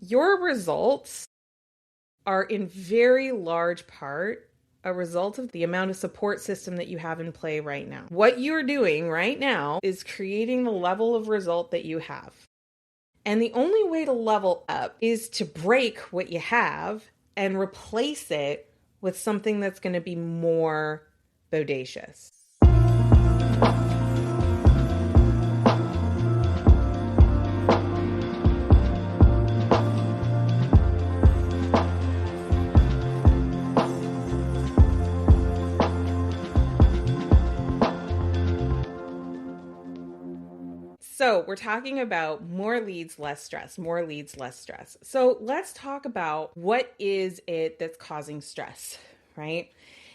Your results are in very large part a result of the amount of support system that you have in play right now. What you're doing right now is creating the level of result that you have. And the only way to level up is to break what you have and replace it with something that's going to be more bodacious. So we're talking about more leads, less stress, more leads, less stress. So let's talk about what is it that's causing stress, right?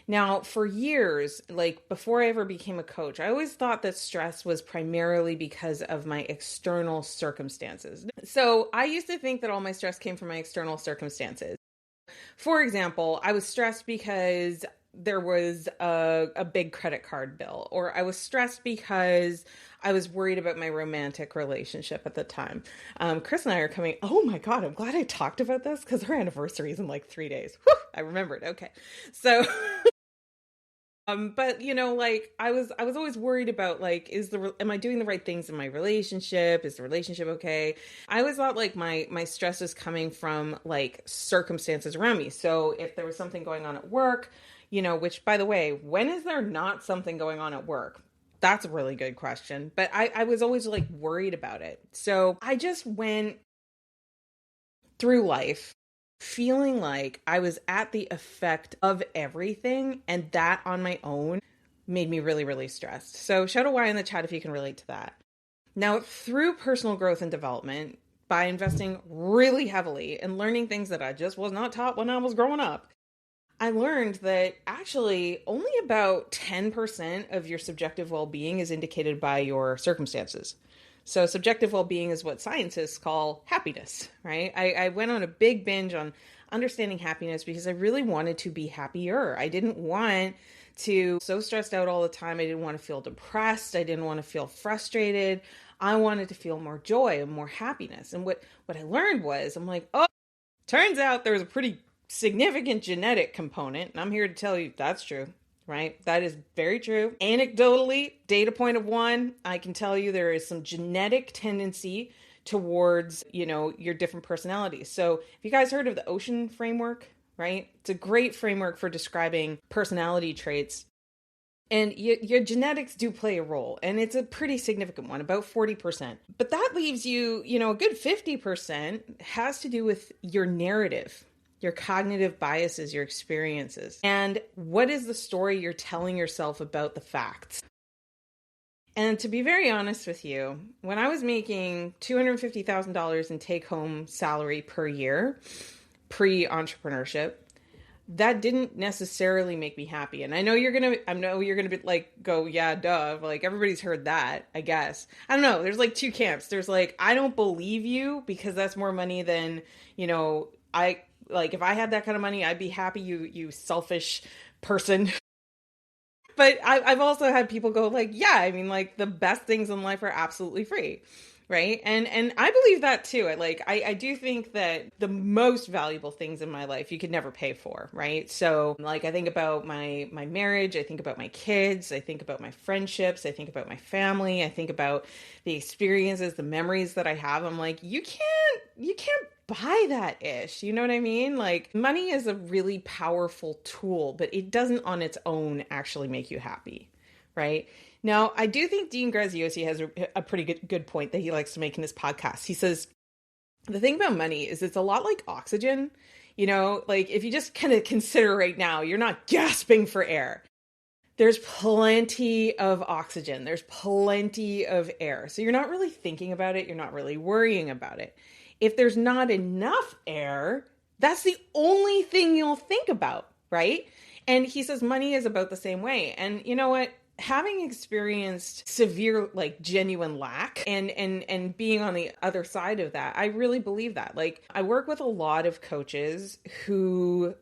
Now, for years, like before I ever became a coach, I always thought that stress was primarily because of my external circumstances. So I used to think that all my stress came from my external circumstances. For example, I was stressed because there was a big credit card bill, or I was stressed because I was worried about my romantic relationship at the time. Chris and I are coming. Oh my God, I'm glad I talked about this because our anniversary is in like 3 days. Whew, I remembered. Okay. So, but like I was always worried about like, am I doing the right things in my relationship? Is the relationship okay? I always thought like my stress was coming from like circumstances around me. So if there was something going on at work, which by the way, when is there not something going on at work? That's a really good question. But I was always like worried about it. So I just went through life feeling like I was at the effect of everything, and that on my own made me really, really stressed. So shout out Y in the chat if you can relate to that. Now, through personal growth and development, by investing really heavily and learning things that I just was not taught when I was growing up, I learned that actually only about 10% of your subjective well-being is indicated by your circumstances. So subjective well-being is what scientists call happiness, right? I went on a big binge on understanding happiness because I really wanted to be happier. I didn't want to so stressed out all the time. I didn't want to feel depressed. I didn't want to feel frustrated. I wanted to feel more joy and more happiness. And what I learned was, I'm like, oh, turns out there's a pretty significant genetic component. And I'm here to tell you that's true. Right? That is very true. Anecdotally, data point of one, I can tell you there is some genetic tendency towards, your different personalities. So have you guys heard of the ocean framework, right? It's a great framework for describing personality traits. And your genetics do play a role, and it's a pretty significant one, about 40%. But that leaves you, a good 50% has to do with your narrative, your cognitive biases, your experiences, and what is the story you're telling yourself about the facts. And to be very honest with you, when I was making $250,000 in take-home salary per year, pre-entrepreneurship, that didn't necessarily make me happy. And I know you're gonna be like, go, yeah, duh. Like everybody's heard that, I guess. I don't know. There's like two camps. There's like, I don't believe you because that's more money than, if I had that kind of money, I'd be happy, you selfish person. But I've also had people go like, yeah, I mean, like the best things in life are absolutely free. Right. And I believe that too. I do think that the most valuable things in my life you could never pay for. Right. So like I think about my marriage, I think about my kids, I think about my friendships, I think about my family, I think about the experiences, the memories that I have. I'm like, you can't buy that ish. You know what I mean? Like money is a really powerful tool, but it doesn't on its own actually make you happy. Right. Now, I do think Dean Graziosi has a pretty good point that he likes to make in his podcast. He says, the thing about money is it's a lot like oxygen. Like if you just kind of consider right now, you're not gasping for air. There's plenty of oxygen. There's plenty of air. So you're not really thinking about it. You're not really worrying about it. If there's not enough air, that's the only thing you'll think about, right? And he says money is about the same way. And you know what? Having experienced severe, like genuine lack and being on the other side of that, I really believe that. Like I work with a lot of coaches who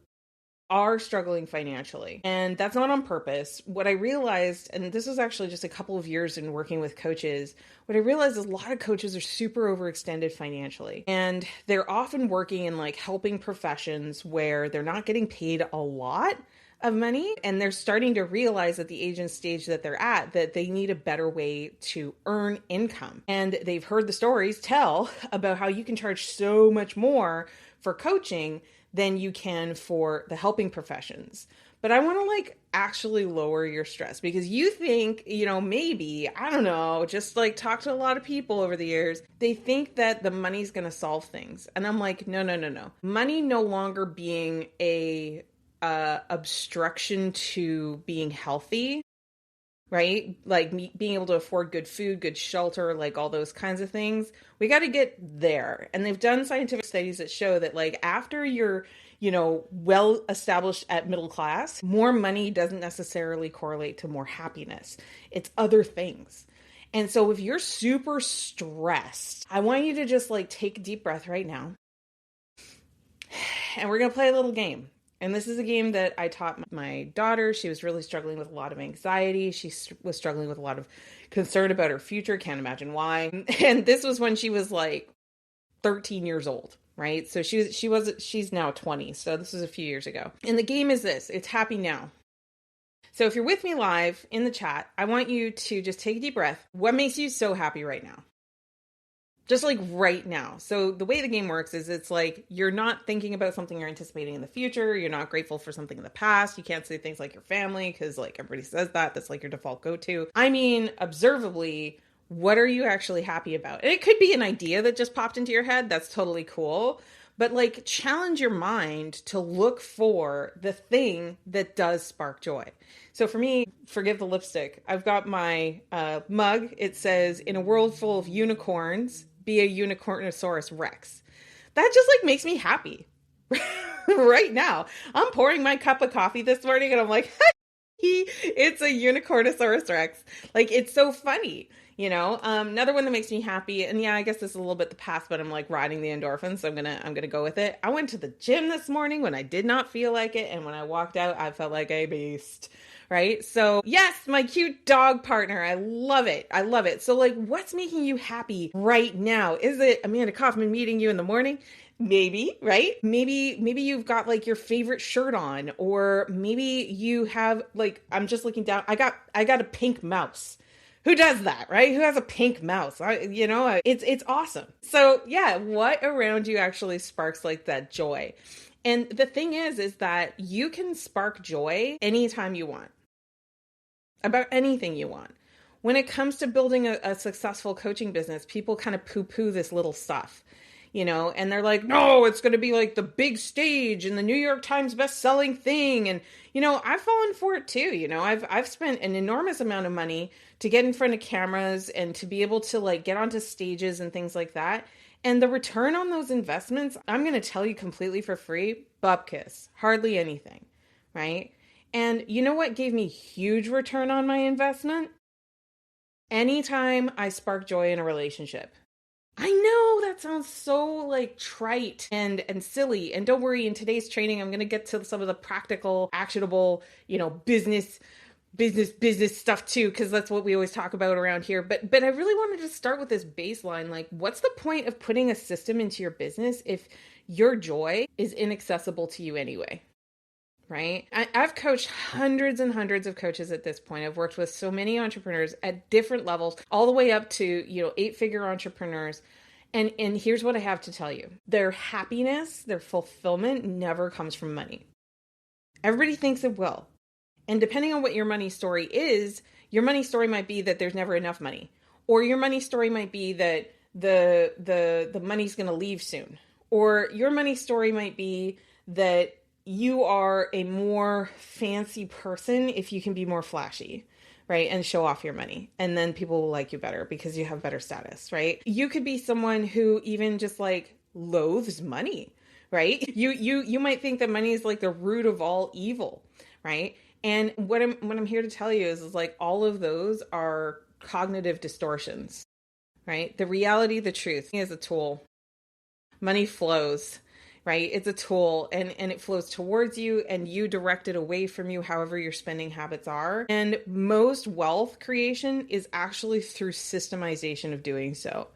are struggling financially. And that's not on purpose. What I realized, and this was actually just a couple of years in working with coaches, what I realized is a lot of coaches are super overextended financially. And they're often working in like helping professions where they're not getting paid a lot of money, and they're starting to realize at the age and stage that they're at that they need a better way to earn income. And they've heard the stories tell about how you can charge so much more for coaching than you can for the helping professions. But I want to like actually lower your stress, because you think, maybe, I don't know, just like talk to a lot of people over the years, they think that the money's going to solve things. And I'm like, no, no, no, no. Money no longer being a obstruction to being healthy, right? Like being able to afford good food, good shelter, like all those kinds of things. We got to get there. And they've done scientific studies that show that like after you're, well established at middle class, more money doesn't necessarily correlate to more happiness. It's other things. And so if you're super stressed, I want you to just like take a deep breath right now. And we're going to play a little game. And this is a game that I taught my daughter. She was really struggling with a lot of anxiety. She was struggling with a lot of concern about her future. Can't imagine why. And this was when she was like 13 years old, right? So she's now 20. So this was a few years ago. And the game is this. It's happy now. So if you're with me live in the chat, I want you to just take a deep breath. What makes you so happy right now? Just like right now. So the way the game works is it's like you're not thinking about something you're anticipating in the future. You're not grateful for something in the past. You can't say things like your family because like everybody says that. That's like your default go-to. I mean, observably, what are you actually happy about? And it could be an idea that just popped into your head. That's totally cool. But like challenge your mind to look for the thing that does spark joy. So for me, forgive the lipstick. I've got my mug. It says, in a world full of unicorns, be a Unicornosaurus Rex. That just like makes me happy right now. I'm pouring my cup of coffee this morning and I'm like, it's a Unicornosaurus Rex. Like, it's so funny, another one that makes me happy. And yeah, I guess this is a little bit the past, but I'm like riding the endorphins. So I'm going to go with it. I went to the gym this morning when I did not feel like it. And when I walked out, I felt like a beast. Right? So yes, my cute dog partner. I love it. I love it. So like, what's making you happy right now? Is it Amanda Kaufman meeting you in the morning? Maybe, right? Maybe you've got like your favorite shirt on, or maybe you have like, I'm just looking down. I got a pink mouse. Who does that, right? Who has a pink mouse? It's awesome. So yeah, what around you actually sparks like that joy? And the thing is that you can spark joy anytime you want. About anything you want. When it comes to building a successful coaching business, people kind of poo-poo this little stuff, and they're like, no, it's going to be like the big stage and the New York Times best-selling thing. And, I've fallen for it too. I've spent an enormous amount of money to get in front of cameras and to be able to like get onto stages and things like that. And the return on those investments, I'm going to tell you completely for free, bupkis, hardly anything, right? And you know what gave me huge return on my investment? Anytime I spark joy in a relationship. I know that sounds so like trite and silly. And don't worry, in today's training, I'm going to get to some of the practical, actionable, business stuff too, because that's what we always talk about around here. But I really wanted to start with this baseline. Like, what's the point of putting a system into your business if your joy is inaccessible to you anyway? Right? I've coached hundreds and hundreds of coaches at this point. I've worked with so many entrepreneurs at different levels, all the way up to, 8-figure entrepreneurs. And here's what I have to tell you. Their happiness, their fulfillment never comes from money. Everybody thinks it will. And depending on what your money story is, your money story might be that there's never enough money. Or your money story might be that the money's going to leave soon. Or your money story might be that you are a more fancy person if you can be more flashy, right? And show off your money. And then people will like you better because you have better status, right? You could be someone who even just like loathes money, right? You might think that money is like the root of all evil, right? And what I'm here to tell you is like all of those are cognitive distortions, right? The reality, the truth is a tool. Money flows. right? It's a tool, and it flows towards you, and you direct it away from you, however your spending habits are. And most wealth creation is actually through systemization of doing so.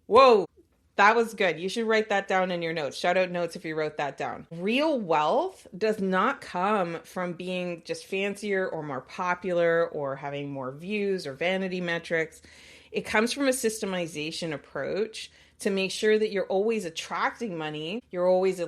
Whoa, that was good. You should write that down in your notes. Shout out notes if you wrote that down. Real wealth does not come from being just fancier or more popular or having more views or vanity metrics. It comes from a systemization approach to make sure that you're always attracting money, you're always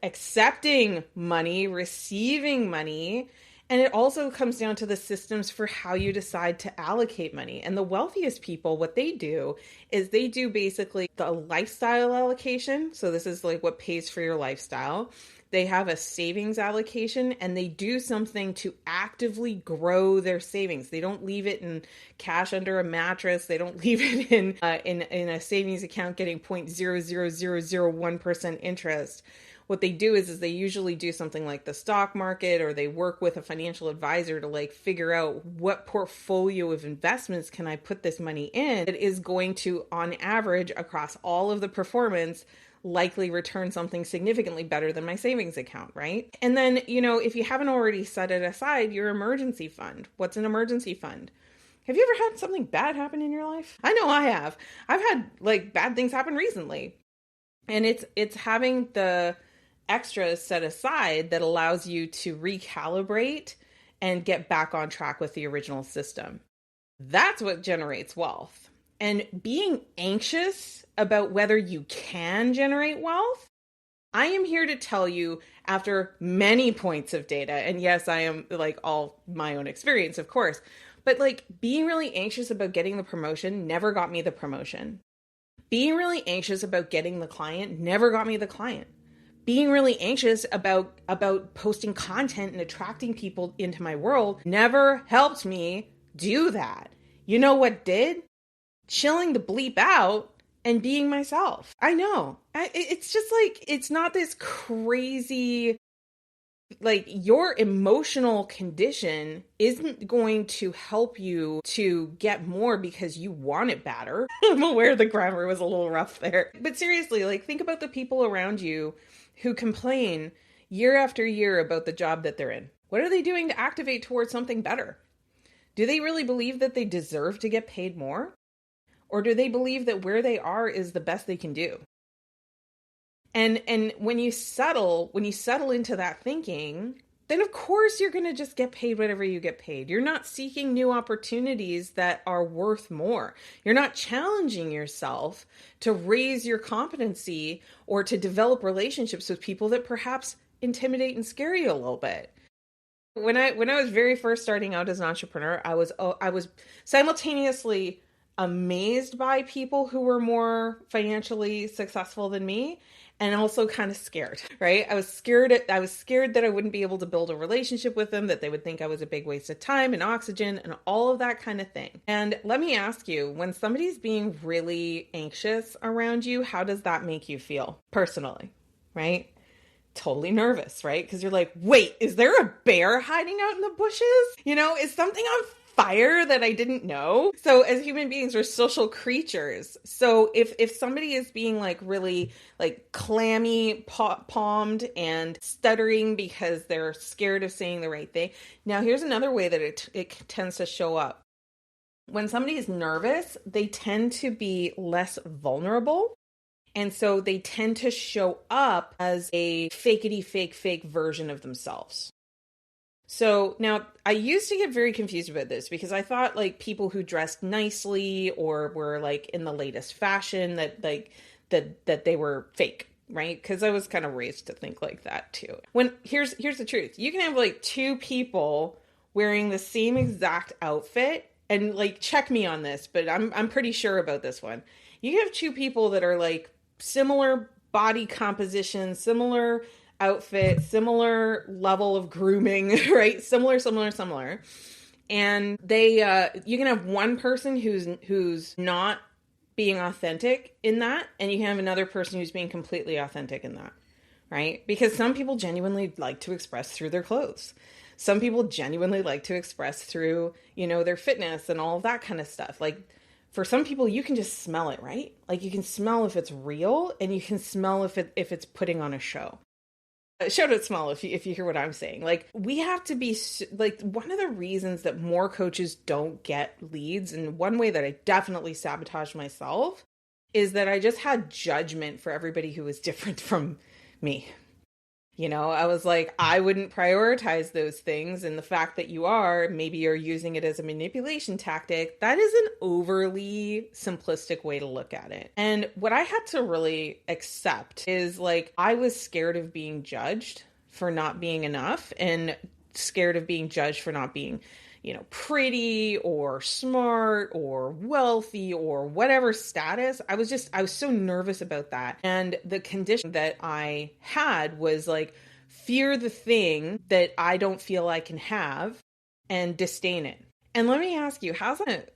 accepting money, receiving money. And it also comes down to the systems for how you decide to allocate money. And the wealthiest people, what they do is they do basically the lifestyle allocation. So this is like what pays for your lifestyle. They have a savings allocation, and they do something to actively grow their savings. They don't leave it in cash under a mattress. They don't leave it in a savings account getting 0.00001% interest. What they do is they usually do something like the stock market, or they work with a financial advisor to like figure out what portfolio of investments can I put this money in that is going to, on average, across all of the performance, likely return something significantly better than my savings account, right? And then, if you haven't already set it aside, your emergency fund. What's an emergency fund? Have you ever had something bad happen in your life? I know I have. I've had like bad things happen recently. And it's having the extras set aside that allows you to recalibrate and get back on track with the original system. That's what generates wealth. And being anxious about whether you can generate wealth, I am here to tell you, after many points of data, and yes, I am like all my own experience, of course, but like being really anxious about getting the promotion never got me the promotion. Being really anxious about getting the client never got me the client. Being really anxious about posting content and attracting people into my world never helped me do that. You know what did? Chilling the bleep out and being myself. I know. It's just like, it's not this crazy, like your emotional condition isn't going to help you to get more because you want it better. I'm aware the grammar was a little rough there. But seriously, like think about the people around you who complain year after year about the job that they're in. What are they doing to activate towards something better? Do they really believe that they deserve to get paid more? Or do they believe that where they are is the best they can do? And when you settle into that thinking, then of course you're going to just get paid whatever you get paid. You're not seeking new opportunities that are worth more. You're not challenging yourself to raise your competency or to develop relationships with people that perhaps intimidate and scare you a little bit. When I was very first starting out as an entrepreneur, I was simultaneously amazed by people who were more financially successful than me, and also kind of scared, right? I was scared that I wouldn't be able to build a relationship with them, that they would think I was a big waste of time and oxygen and all of that kind of thing. And let me ask you, when somebody's being really anxious around you, how does that make you feel personally, right? Totally nervous, right? Because you're like, wait, is there a bear hiding out in the bushes? Is something on fire that I didn't know? So as human beings, we're social creatures. So if somebody is being like really like clammy palmed and stuttering because they're scared of saying the right thing. Now here's another way that it tends to show up. When somebody is nervous, they tend to be less vulnerable. And so they tend to show up as a fake version of themselves. So now I used to get very confused about this because I thought like people who dressed nicely or were like in the latest fashion that they were fake, right? Because I was kind of raised to think like that too. When here's the truth. You can have like two people wearing the same exact outfit, and like check me on this, but I'm pretty sure about this one. You have two people that are like similar body composition, similar outfit, similar level of grooming, right? Similar. And they, you can have one person who's not being authentic in that, and you can have another person who's being completely authentic in that, right? Because some people genuinely like to express through their clothes. Some people genuinely like to express through, their fitness and all of that kind of stuff. Like For some people, you can just smell it, right? Like you can smell if it's real, and you can smell if it's putting on a show. Show don't smell, if you hear what I'm saying. Like we have to be like, one of the reasons that more coaches don't get leads, and one way that I definitely sabotaged myself, is that I just had judgment for everybody who was different from me. I was like, I wouldn't prioritize those things. And the fact that maybe you're using it as a manipulation tactic, that is an overly simplistic way to look at it. And what I had to really accept is like, I was scared of being judged for not being enough, and scared of being judged for not being pretty or smart or wealthy or whatever status. I was so nervous about that. And the condition that I had was like, fear the thing that I don't feel I can have and disdain it. And let me ask you, how's that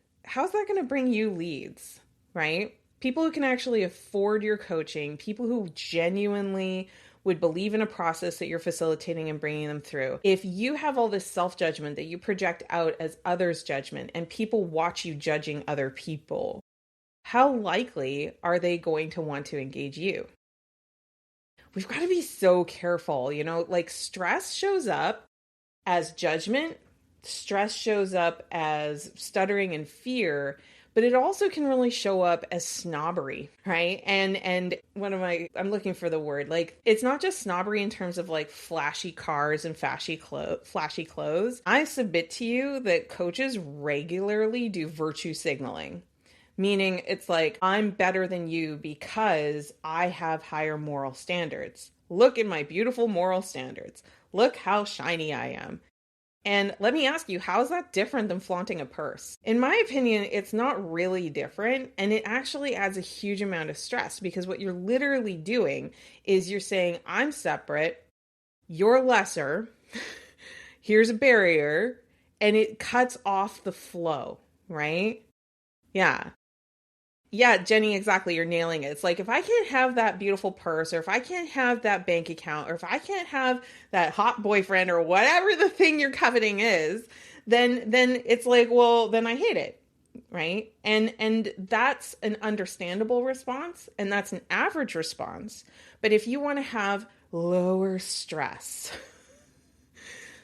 going to bring you leads, right? People who can actually afford your coaching, people who genuinely would believe in a process that you're facilitating and bringing them through. If you have all this self-judgment that you project out as others' judgment, and people watch you judging other people, how likely are they going to want to engage you? We've got to be so careful, like stress shows up as judgment, stress shows up as stuttering and fear, but it also can really show up as snobbery, right? And I'm looking for the word, like, it's not just snobbery in terms of like flashy cars and flashy clothes. I submit to you that coaches regularly do virtue signaling, meaning it's like, I'm better than you because I have higher moral standards. Look at my beautiful moral standards. Look how shiny I am. And let me ask you, how is that different than flaunting a purse? In my opinion, it's not really different. And it actually adds a huge amount of stress, because what you're literally doing is you're saying, I'm separate, you're lesser, here's a barrier, and it cuts off the flow, right? Yeah. Yeah, Jenny, exactly. You're nailing it. It's like, if I can't have that beautiful purse, or if I can't have that bank account, or if I can't have that hot boyfriend, or whatever the thing you're coveting is, then it's like, well, then I hate it. Right. And that's an understandable response. And that's an average response. But if you want to have lower stress,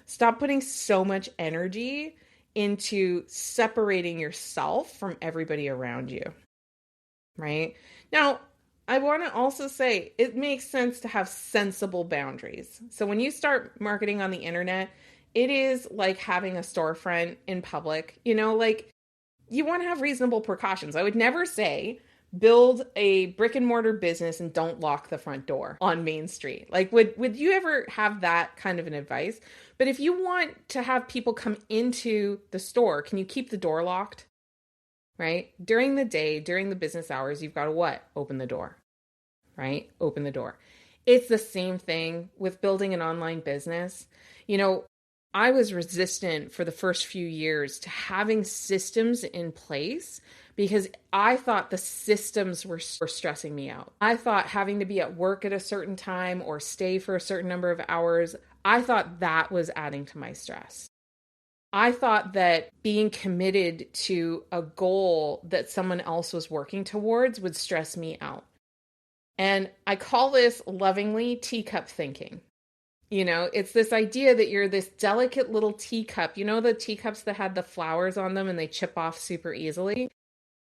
stop putting so much energy into separating yourself from everybody around you. Right? Now, I want to also say it makes sense to have sensible boundaries. So when you start marketing on the internet, it is like having a storefront in public. Like, you want to have reasonable precautions. I would never say build a brick and mortar business and don't lock the front door on Main Street. Like, would you ever have that kind of an advice? But if you want to have people come into the store, can you keep the door locked? Right? During the day, during the business hours, you've got to what? Open the door, right? Open the door. It's the same thing with building an online business. I was resistant for the first few years to having systems in place, because I thought the systems were stressing me out. I thought having to be at work at a certain time or stay for a certain number of hours, I thought that was adding to my stress. I thought that being committed to a goal that someone else was working towards would stress me out. And I call this lovingly teacup thinking. It's this idea that you're this delicate little teacup. The teacups that had the flowers on them and they chip off super easily?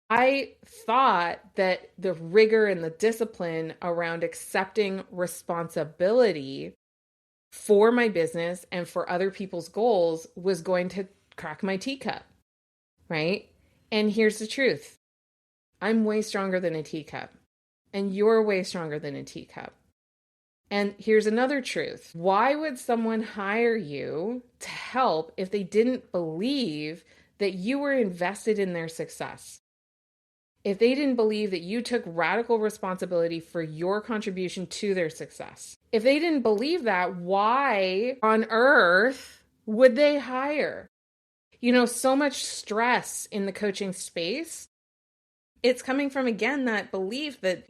I thought that the rigor and the discipline around accepting responsibility for my business and for other people's goals was going to crack my teacup, right? And here's the truth. I'm way stronger than a teacup, and you're way stronger than a teacup. And here's another truth. Why would someone hire you to help if they didn't believe that you were invested in their success? If they didn't believe that you took radical responsibility for your contribution to their success? If they didn't believe that, why on earth would they hire? So much stress in the coaching space. It's coming from, again, that belief that,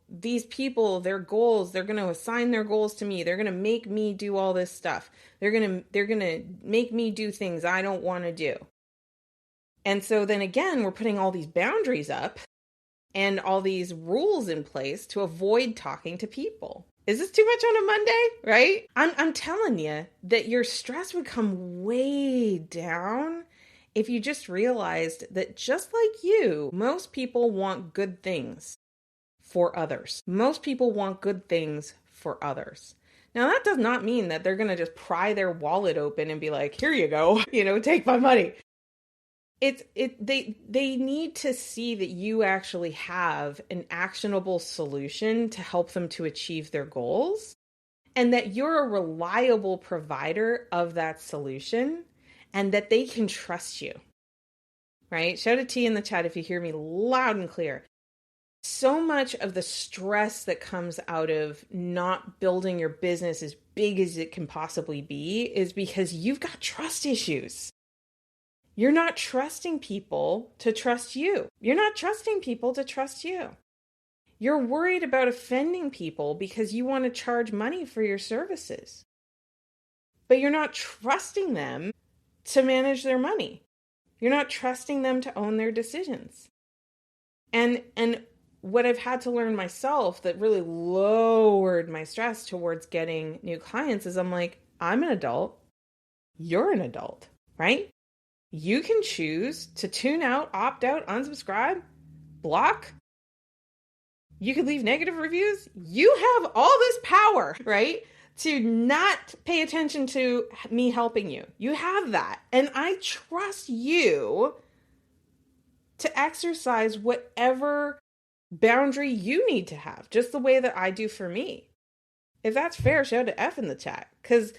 these people, their goals, they're going to assign their goals to me. They're going to make me do all this stuff. They're going to make me do things I don't want to do. And so then again, we're putting all these boundaries up and all these rules in place to avoid talking to people. Is this too much on a Monday, right? I'm telling you that your stress would come way down if you just realized that just like you, most people want good things for others. Most people want good things for others. Now, that does not mean that they're going to just pry their wallet open and be like, here you go, take my money. They need to see that you actually have an actionable solution to help them to achieve their goals, and that you're a reliable provider of that solution, and that they can trust you, right? Shout a T in the chat if you hear me loud and clear. So much of the stress that comes out of not building your business as big as it can possibly be is because you've got trust issues. You're not trusting people to trust you. You're not trusting people to trust you. You're worried about offending people because you want to charge money for your services. But you're not trusting them to manage their money. You're not trusting them to own their decisions. And what I've had to learn myself that really lowered my stress towards getting new clients is I'm like, I'm an adult. You're an adult, right? You can choose to tune out, opt out, unsubscribe, block. You could leave negative reviews. You have all this power, right? To not pay attention to me helping you. You have that. And I trust you to exercise whatever boundary you need to have, just the way that I do for me. If that's fair, shout to F in the chat. Because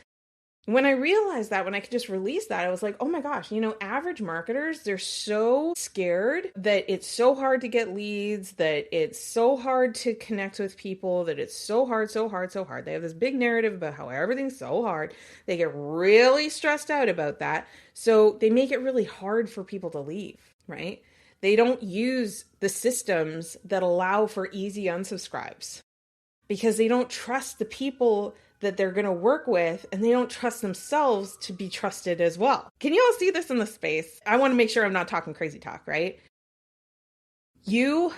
when I realized that, when I could just release that, I was like, oh my gosh, average marketers, they're so scared that it's so hard to get leads, that it's so hard to connect with people, that it's so hard, so hard, so hard. They have this big narrative about how everything's so hard. They get really stressed out about that. So they make it really hard for people to leave, right? They don't use the systems that allow for easy unsubscribes because they don't trust the people that they're going to work with, and they don't trust themselves to be trusted as well. Can you all see this in the space? I want to make sure I'm not talking crazy talk, right? You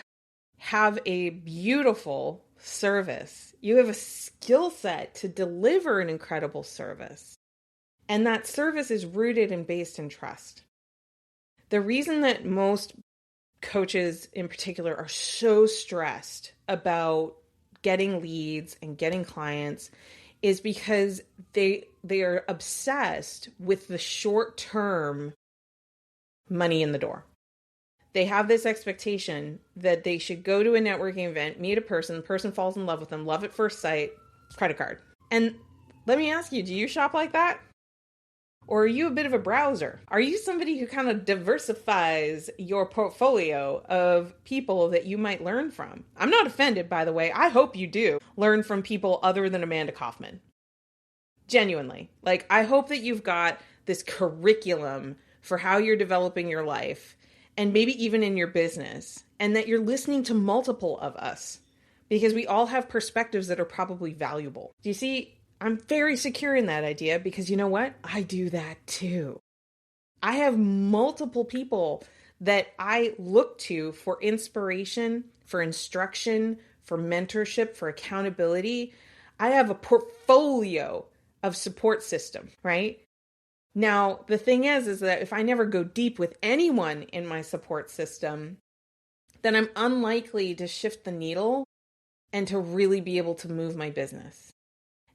have a beautiful service. You have a skill set to deliver an incredible service. And that service is rooted and based in trust. The reason that most coaches in particular are so stressed about getting leads and getting clients is because they are obsessed with the short-term money in the door. They have this expectation that they should go to a networking event, meet a person, the person falls in love with them, love at first sight, credit card. And let me ask you, do you shop like that? Or are you a bit of a browser? Are you somebody who kind of diversifies your portfolio of people that you might learn from? I'm not offended, by the way. I hope you do learn from people other than Amanda Kaufman. Genuinely. I hope that you've got this curriculum for how you're developing your life and maybe even in your business, and that you're listening to multiple of us because we all have perspectives that are probably valuable. Do you see? I'm very secure in that idea because you know what? I do that too. I have multiple people that I look to for inspiration, for instruction, for mentorship, for accountability. I have a portfolio of support system, right? Now, the thing is that if I never go deep with anyone in my support system, then I'm unlikely to shift the needle and to really be able to move my business.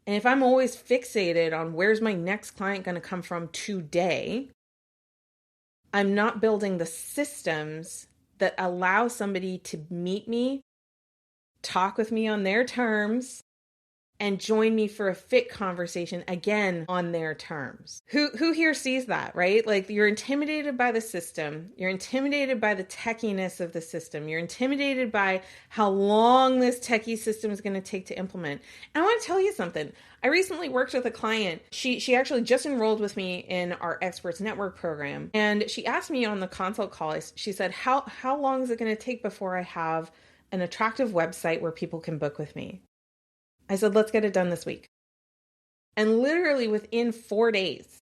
And if I'm always fixated on where's my next client going to come from today, I'm not building the systems that allow somebody to meet me, talk with me on their terms, and join me for a fit conversation, again, on their terms. Who here sees that, right? You're intimidated by the system. You're intimidated by the techiness of the system. You're intimidated by how long this techie system is going to take to implement. And I want to tell you something. I recently worked with a client. She actually just enrolled with me in our Experts Network program. And she asked me on the consult call, she said, how long is it going to take before I have an attractive website where people can book with me? I said, let's get it done this week. And literally within 4 days,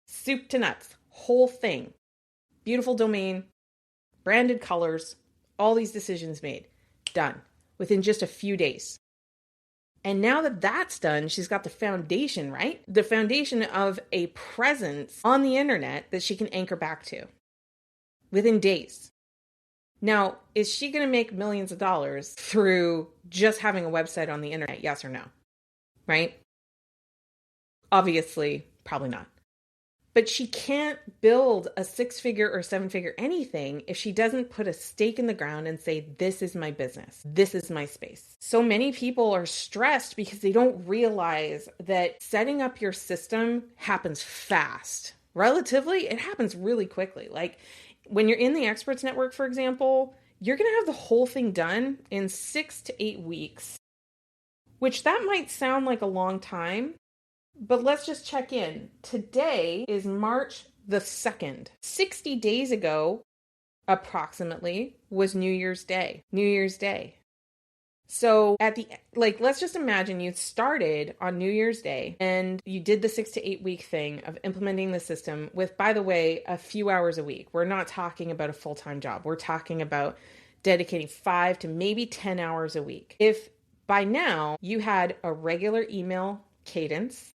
soup to nuts, whole thing, beautiful domain, branded colors, all these decisions made, done within just a few days. And now that that's done, she's got the foundation, right? The foundation of a presence on the internet that she can anchor back to within days. Now, is she going to make millions of dollars through just having a website on the internet? Yes or no? Right? Obviously, probably not. But she can't build a 6-figure or 7-figure anything if she doesn't put a stake in the ground and say, this is my business. This is my space. So many people are stressed because they don't realize that setting up your system happens fast. Relatively, it happens really quickly. Like when you're in the Experts Network, for example, you're going to have the whole thing done in 6 to 8 weeks, which that might sound like a long time. But let's just check in. Today is March the 2nd. 60 days ago, approximately, was New Year's Day. New Year's Day. So let's just imagine you started on New Year's Day and you did the 6 to 8 week thing of implementing the system with, by the way, a few hours a week. We're not talking about a full-time job. We're talking about dedicating 5 to maybe 10 hours a week. If by now you had a regular email cadence,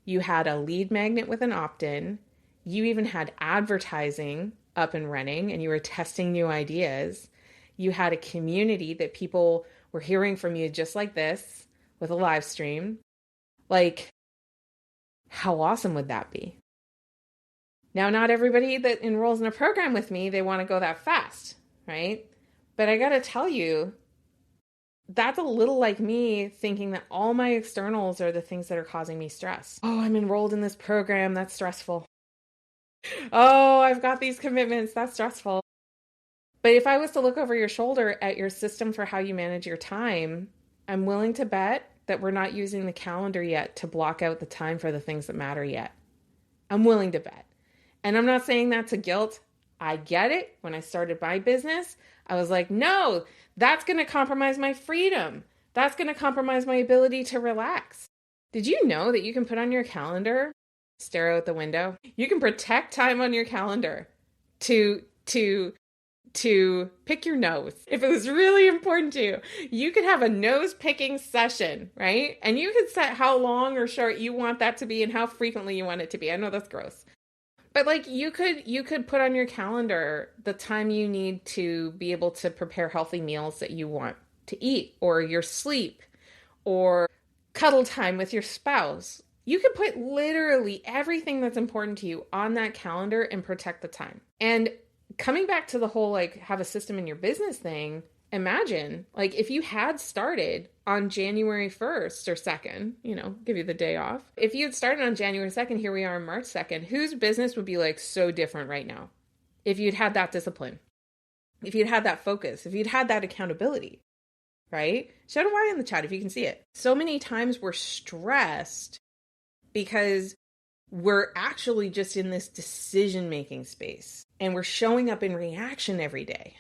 you had a lead magnet with an opt-in, you even had advertising up and running, and you were testing new ideas. You had a community that people were hearing from you just like this with a live stream. Like, how awesome would that be? Now, not everybody that enrolls in a program with me, they want to go that fast, right? But I got to tell you, that's a little like me thinking that all my externals are the things that are causing me stress. Oh, I'm enrolled in this program. That's stressful. Oh, I've got these commitments. That's stressful. But if I was to look over your shoulder at your system for how you manage your time, I'm willing to bet that we're not using the calendar yet to block out the time for the things that matter yet. I'm willing to bet. And I'm not saying that's a guilt. I get it. When I started my business, I was like, no, that's going to compromise my freedom. That's going to compromise my ability to relax. Did you know that you can put on your calendar, stare out the window? You can protect time on your calendar to pick your nose. If it was really important to you, you could have a nose picking session, right? And you could set how long or short you want that to be and how frequently you want it to be. I know that's gross. But like you could put on your calendar the time you need to be able to prepare healthy meals that you want to eat, or your sleep, or cuddle time with your spouse. You could put literally everything that's important to you on that calendar and protect the time. And coming back to the whole like have a system in your business thing, imagine like if you had started on January 1st or 2nd, give you the day off. If you had started on January 2nd, here we are on March 2nd, whose business would be like so different right now? If you'd had that discipline, if you'd had that focus, if you'd had that accountability, right? Shout a Y in the chat if you can see it. So many times we're stressed because we're actually just in this decision-making space and we're showing up in reaction every day.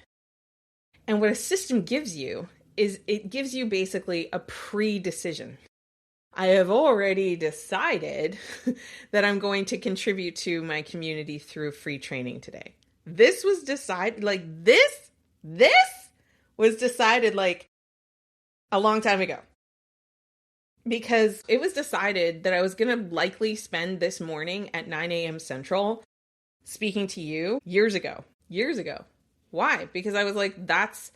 And what a system gives you is it gives you basically a pre-decision. I have already decided that I'm going to contribute to my community through free training today. This was decided, this was decided like a long time ago. Because it was decided that I was going to likely spend this morning at 9 a.m. Central speaking to you years ago. Why? Because I was like, that's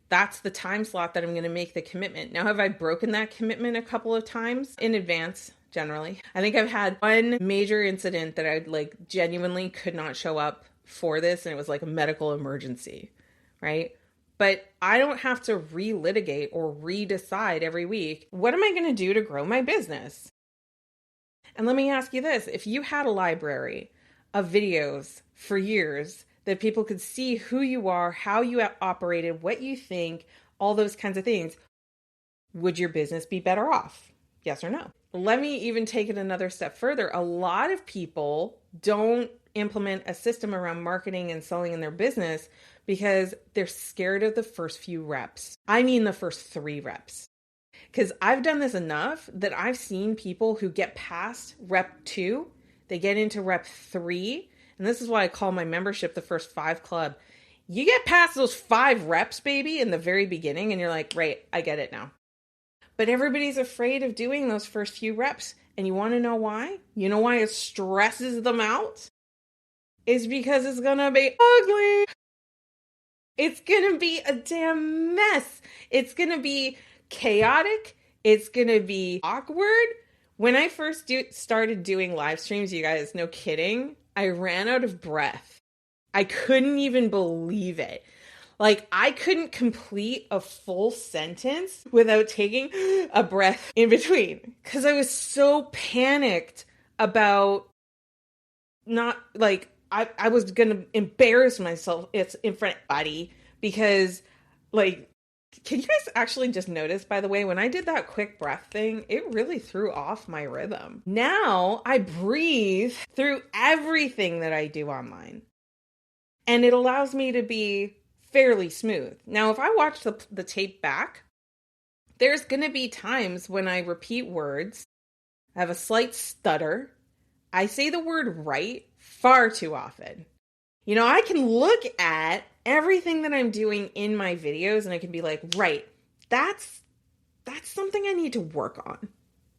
the time slot that I'm going to make the commitment. Now, have I broken that commitment a couple of times in advance? Generally, I think I've had one major incident that I like genuinely could not show up for this. And it was like a medical emergency, right? But I don't have to relitigate or redecide every week, what am I going to do to grow my business? And let me ask you this. If you had a library of videos for years that people could see who you are, how you operated, what you think, all those kinds of things, would your business be better off? Yes or no? Let me even take it another step further. A lot of people don't implement a system around marketing and selling in their business because they're scared of the first few reps. I mean the first 3 reps. Because I've done this enough that I've seen people who get past rep 2, they get into rep 3, And this is why I call my membership the First 5 Club. You get past those 5 reps, baby, in the very beginning, and you're like, right, I get it now. But everybody's afraid of doing those first few reps. And you want to know why? You know why it stresses them out? It's because it's going to be ugly. It's going to be a damn mess. It's going to be chaotic. It's going to be awkward. When I first started doing live streams, you guys, no kidding, I ran out of breath. I couldn't even believe it. Like, I couldn't complete a full sentence without taking a breath in between because I was so panicked about not, like, I was going to embarrass myself in front of everybody because, like, can you guys actually just notice, by the way, when I did that quick breath thing, it really threw off my rhythm. Now I breathe through everything that I do online, and it allows me to be fairly smooth. Now, if I watch the tape back, there's going to be times when I repeat words, I have a slight stutter, I say the word right far too often. You know, I can look at everything that I'm doing in my videos and I can be like, right, that's something I need to work on.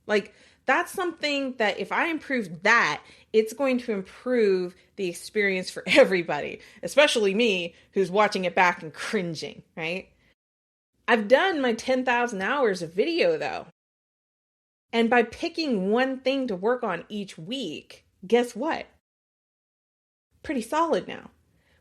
Like, that's something that if I improve that, it's going to improve the experience for everybody, especially me who's watching it back and cringing, right? I've done my 10,000 hours of video though. And by picking one thing to work on each week, guess what? Pretty solid now.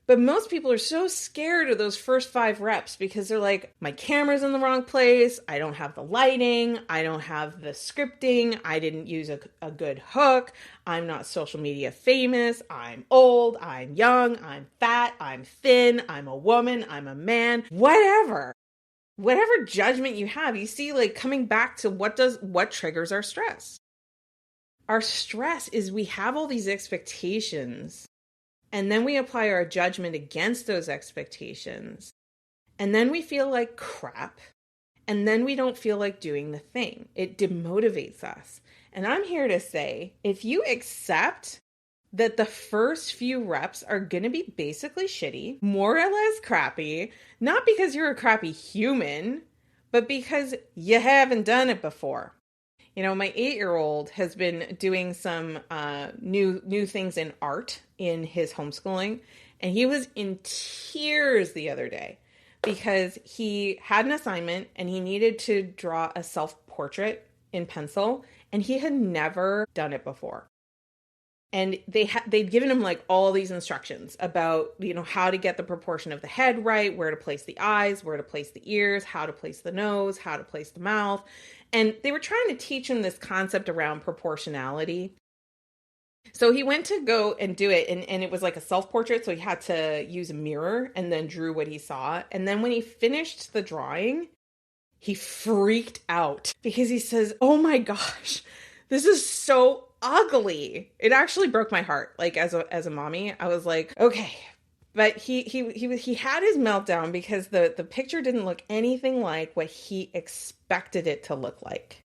But most people are so scared of those first 5 reps because they're like, my camera's in the wrong place. I don't have the lighting. I don't have the scripting. I didn't use a good hook. I'm not social media famous. I'm old. I'm young. I'm fat. I'm thin. I'm a woman. I'm a man. Whatever judgment you have, you see, like, coming back to what triggers our stress. Our stress is we have all these expectations. And then we apply our judgment against those expectations. And then we feel like crap. And then we don't feel like doing the thing. It demotivates us. And I'm here to say, if you accept that the first few reps are going to be basically shitty, more or less crappy, not because you're a crappy human, but because you haven't done it before. You know, my 8-year-old has been doing some new things in art in his homeschooling, and he was in tears the other day because he had an assignment and he needed to draw a self-portrait in pencil, and he had never done it before. And they'd given him like all these instructions about, you know, how to get the proportion of the head right, where to place the eyes, where to place the ears, how to place the nose, how to place the mouth. And they were trying to teach him this concept around proportionality. So he went to go and do it, and it was like a self-portrait, so he had to use a mirror and then drew what he saw. And then when he finished the drawing, he freaked out because he says, "Oh my gosh, this is so ugly." It actually broke my heart. Like, as a mommy, I was like, okay. But he had his meltdown because the picture didn't look anything like what he expected it to look like.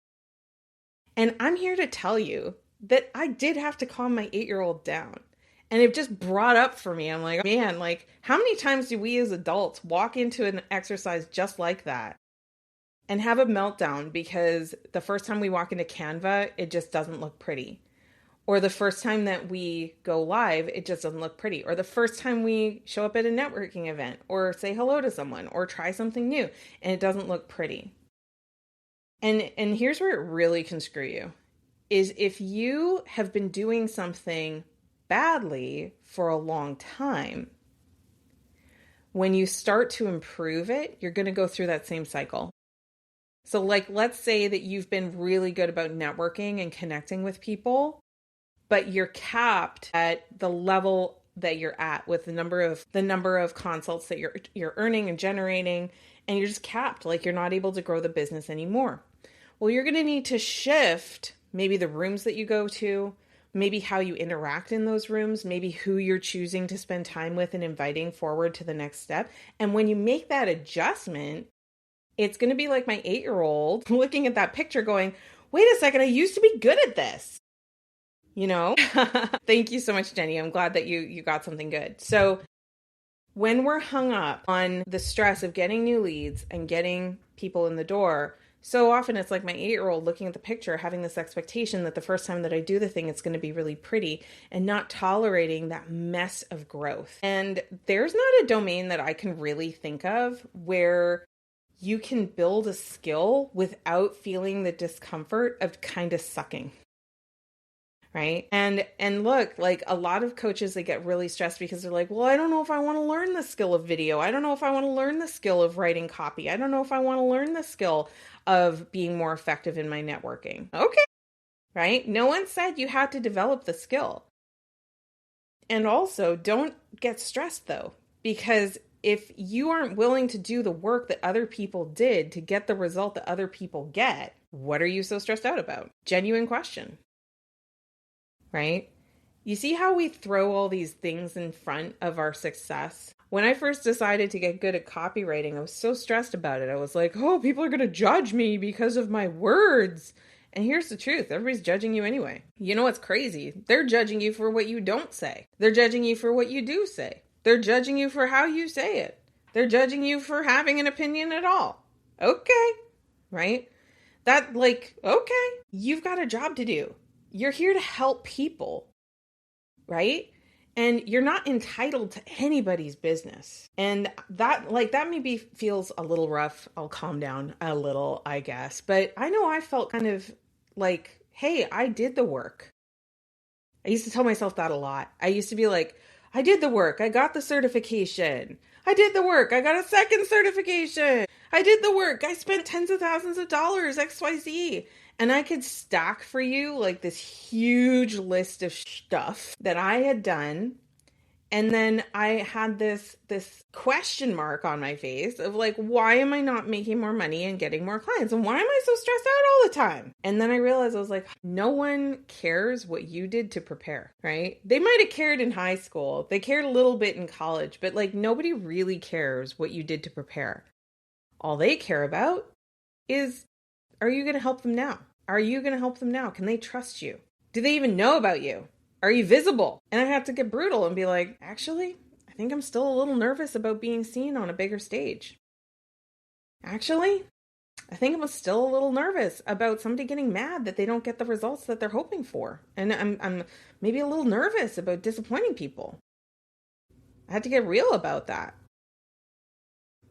And I'm here to tell you that I did have to calm my 8-year-old down. And it just brought up for me, I'm like, man, like, how many times do we as adults walk into an exercise just like that and have a meltdown because the first time we walk into Canva, it just doesn't look pretty? Or the first time that we go live, it just doesn't look pretty. Or the first time we show up at a networking event or say hello to someone or try something new and it doesn't look pretty. And here's where it really can screw you, is if you have been doing something badly for a long time, when you start to improve it, you're going to go through that same cycle. So like, let's say that you've been really good about networking and connecting with people, but you're capped at the level that you're at with the number of consults that you're earning and generating, and you're just capped, like you're not able to grow the business anymore. Well, you're going to need to shift maybe the rooms that you go to, maybe how you interact in those rooms, maybe who you're choosing to spend time with and inviting forward to the next step. And when you make that adjustment, it's going to be like my 8-year-old looking at that picture going, wait a second, I used to be good at this. you know? Thank you so much, Jenny. I'm glad that you got something good. So when we're hung up on the stress of getting new leads and getting people in the door, so often it's like my 8-year-old looking at the picture, having this expectation that the first time that I do the thing, it's going to be really pretty, and not tolerating that mess of growth. And there's not a domain that I can really think of where you can build a skill without feeling the discomfort of kind of sucking. Right. And look, like a lot of coaches, they get really stressed because they're like, well, I don't know if I want to learn the skill of video. I don't know if I want to learn the skill of writing copy. I don't know if I want to learn the skill of being more effective in my networking. Okay. Right. No one said you had to develop the skill. And also don't get stressed though, because if you aren't willing to do the work that other people did to get the result that other people get, what are you so stressed out about? Genuine question. Right? You see how we throw all these things in front of our success? When I first decided to get good at copywriting, I was so stressed about it. I was like, oh, people are going to judge me because of my words. And here's the truth. Everybody's judging you anyway. You know what's crazy? They're judging you for what you don't say. They're judging you for what you do say. They're judging you for how you say it. They're judging you for having an opinion at all. Okay. Right? Okay, you've got a job to do. You're here to help people, right? And you're not entitled to anybody's business. And that maybe feels a little rough. I'll calm down a little, I guess. But I know I felt kind of like, hey, I did the work. I used to tell myself that a lot. I used to be like, I did the work. I got the certification. I did the work. I got a second certification. I did the work. I spent tens of thousands of dollars, XYZ. And I could stack for you like this huge list of stuff that I had done. And then I had this question mark on my face of like, why am I not making more money and getting more clients? And why am I so stressed out all the time? And then I realized I was like, no one cares what you did to prepare, right? They might have cared in high school. They cared a little bit in college, but like nobody really cares what you did to prepare. All they care about is, are you going to help them now? Are you going to help them now? Can they trust you? Do they even know about you? Are you visible? And I have to get brutal and be like, actually, I think I'm still a little nervous about being seen on a bigger stage. Actually, I think I'm still a little nervous about somebody getting mad that they don't get the results that they're hoping for. And I'm maybe a little nervous about disappointing people. I had to get real about that.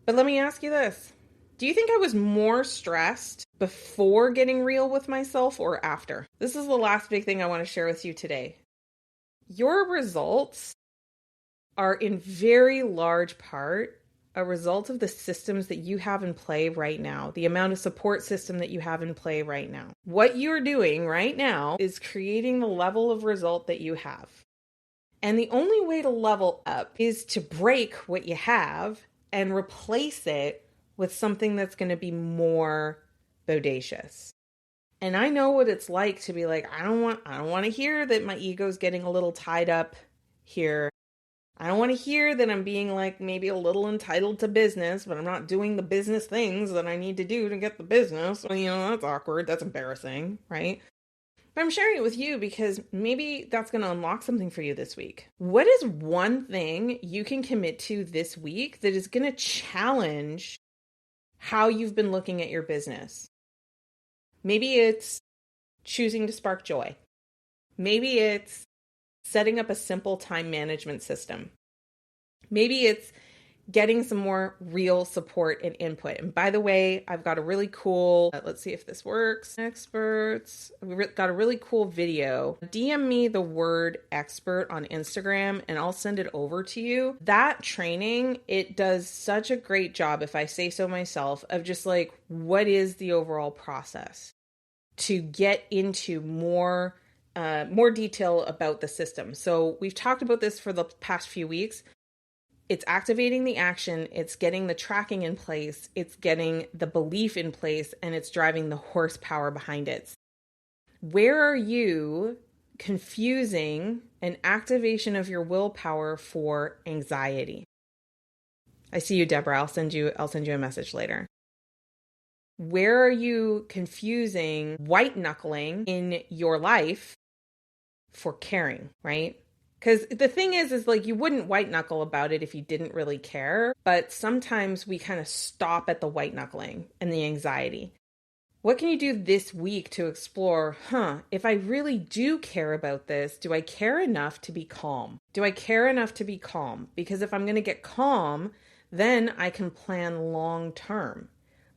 But let me ask you this. Do you think I was more stressed before getting real with myself or after? This is the last big thing I want to share with you today. Your results are in very large part a result of the systems that you have in play right now, the amount of support system that you have in play right now. What you're doing right now is creating the level of result that you have. And the only way to level up is to break what you have and replace it with something that's going to be more bodacious. And I know what it's like to be like, I don't want to hear that my ego's getting a little tied up here. I don't want to hear that I'm being like maybe a little entitled to business, but I'm not doing the business things that I need to do to get the business. Well, that's awkward. That's embarrassing, right? But I'm sharing it with you because maybe that's going to unlock something for you this week. What is one thing you can commit to this week that is going to challenge how you've been looking at your business? Maybe it's choosing to spark joy. Maybe it's setting up a simple time management system. Maybe it's getting some more real support and input. And by the way, I've got a really cool, let's see if this works, experts. We've got a really cool video. DM me the word expert on Instagram and I'll send it over to you. That training, it does such a great job, if I say so myself, of just like, what is the overall process to get into more detail about the system. So we've talked about this for the past few weeks. It's activating the action, it's getting the tracking in place, it's getting the belief in place, and it's driving the horsepower behind it. Where are you confusing an activation of your willpower for anxiety? I see you, Deborah. I'll send you a message later. Where are you confusing white knuckling in your life for caring, right? Because the thing is like you wouldn't white knuckle about it if you didn't really care. But sometimes we kind of stop at the white knuckling and the anxiety. What can you do this week to explore, if I really do care about this, do I care enough to be calm? Do I care enough to be calm? Because if I'm going to get calm, then I can plan long term.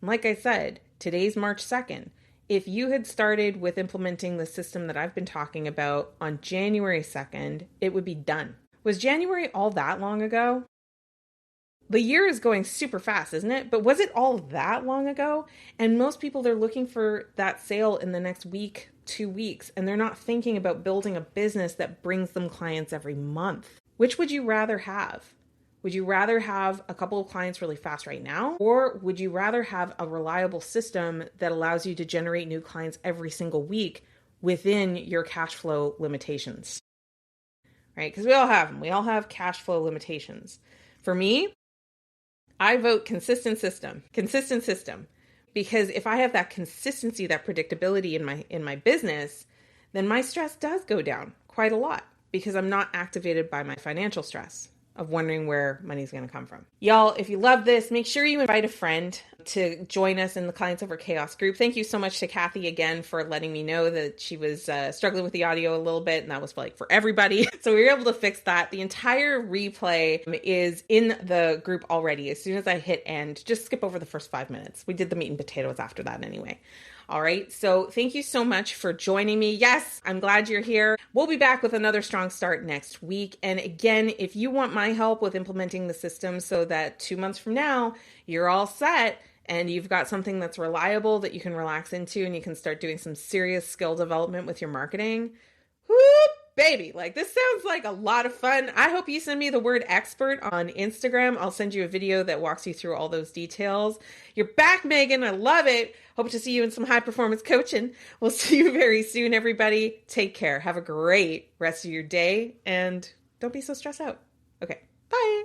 Like I said, today's March 2nd. If you had started with implementing the system that I've been talking about on January 2nd, it would be done. Was January all that long ago? The year is going super fast, isn't it? But was it all that long ago? And most people, they're looking for that sale in the next week, 2 weeks, and they're not thinking about building a business that brings them clients every month. Which would you rather have? Would you rather have a couple of clients really fast right now? Or would you rather have a reliable system that allows you to generate new clients every single week within your cash flow limitations? Right? Because we all have them. We all have cash flow limitations. For me, I vote consistent system, because if I have that consistency, that predictability in my business, then my stress does go down quite a lot because I'm not activated by my financial stress of wondering where money's going to come from. Y'all, if you love this, make sure you invite a friend to join us in the Clients Over Chaos group. Thank you so much to Kathy again for letting me know that she was struggling with the audio a little bit, and that was like for everybody. So we were able to fix that. The entire replay is in the group already. As soon as I hit end, just skip over the first 5 minutes. We did the meat and potatoes after that anyway. All right. So thank you so much for joining me. Yes, I'm glad you're here. We'll be back with another strong start next week. And again, if you want my help with implementing the system so that 2 months from now, you're all set and you've got something that's reliable that you can relax into and you can start doing some serious skill development with your marketing. Whoop, baby. Like, this sounds like a lot of fun. I hope you send me the word expert on Instagram. I'll send you a video that walks you through all those details. You're back, Megan. I love it. Hope to see you in some high performance coaching. We'll see you very soon, everybody. Take care. Have a great rest of your day and don't be so stressed out. Okay. Bye.